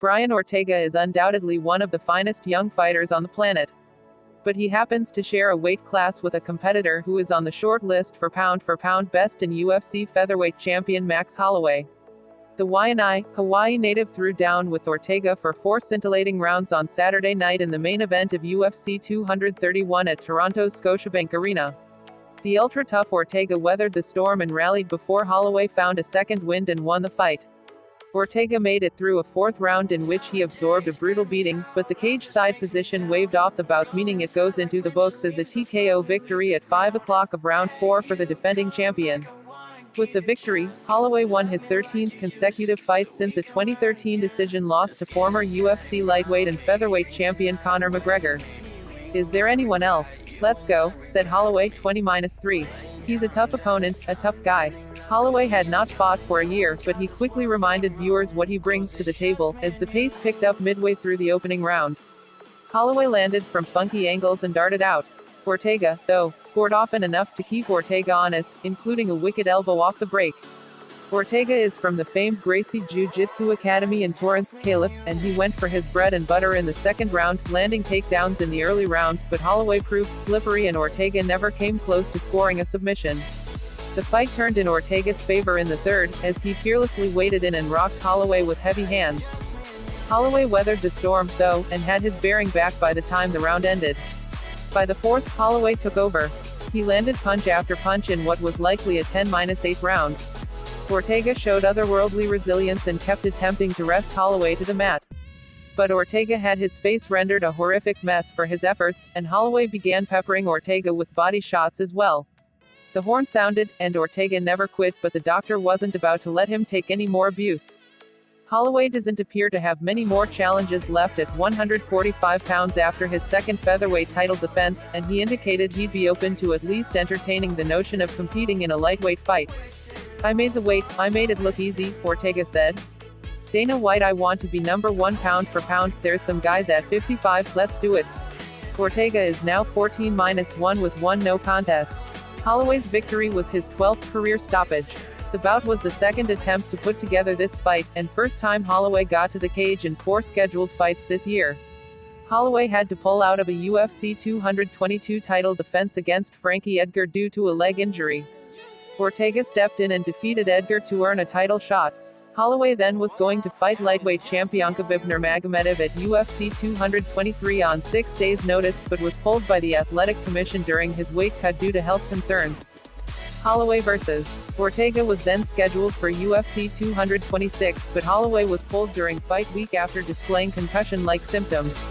Brian Ortega is undoubtedly one of the finest young fighters on the planet. But he happens to share a weight class with a competitor who is on the short list for pound best in UFC featherweight champion Max Holloway. The Waianae, Hawaii native threw down with Ortega for 4 scintillating rounds on Saturday night in the main event of UFC 231 at Toronto's Scotiabank Arena. The ultra-tough Ortega weathered the storm and rallied before Holloway found a second wind and won the fight. Ortega made it through a 4th round in which he absorbed a brutal beating, but the cage side physician waved off the bout, meaning it goes into the books as a TKO victory at 5 o'clock of round 4 for the defending champion. With the victory, Holloway won his 13th consecutive fight since a 2013 decision loss to former UFC lightweight and featherweight champion Conor McGregor. "Is there anyone else? Let's go," said Holloway 20-3. "He's a tough opponent, a tough guy." Holloway had not fought for a year, but he quickly reminded viewers what he brings to the table, as the pace picked up midway through the opening round. Holloway landed from funky angles and darted out. Ortega, though, scored often enough to keep Ortega honest, including a wicked elbow off the break. Ortega is from the famed Gracie Jiu-Jitsu Academy in Torrance, Calif, and he went for his bread and butter in the second round, landing takedowns in the early rounds, but Holloway proved slippery and Ortega never came close to scoring a submission. The fight turned in Ortega's favor in the third, as he fearlessly waded in and rocked Holloway with heavy hands. Holloway weathered the storm, though, and had his bearing back by the time the round ended. By the 4th, Holloway took over. He landed punch after punch in what was likely a 10-8 round. Ortega showed otherworldly resilience and kept attempting to wrest Holloway to the mat. But Ortega had his face rendered a horrific mess for his efforts, and Holloway began peppering Ortega with body shots as well. The horn sounded, and Ortega never quit, but the doctor wasn't about to let him take any more abuse. Holloway doesn't appear to have many more challenges left at 145 pounds after his second featherweight title defense, and he indicated he'd be open to at least entertaining the notion of competing in a lightweight fight. "I made the weight, I made it look easy," Ortega said. "Dana White, I want to be number 1 pound for pound, there's some guys at 55, let's do it." Ortega is now 14-1 with 1 no contest. Holloway's victory was his 12th career stoppage. The bout was the second attempt to put together this fight, and first time Holloway got to the cage in 4 scheduled fights this year. Holloway had to pull out of a UFC 222 title defense against Frankie Edgar due to a leg injury. Ortega stepped in and defeated Edgar to earn a title shot. Holloway then was going to fight lightweight champion Khabib Nurmagomedov at UFC 223 on 6 days' notice, but was pulled by the Athletic Commission during his weight cut due to health concerns. Holloway vs. Ortega was then scheduled for UFC 226, but Holloway was pulled during fight week after displaying concussion-like symptoms.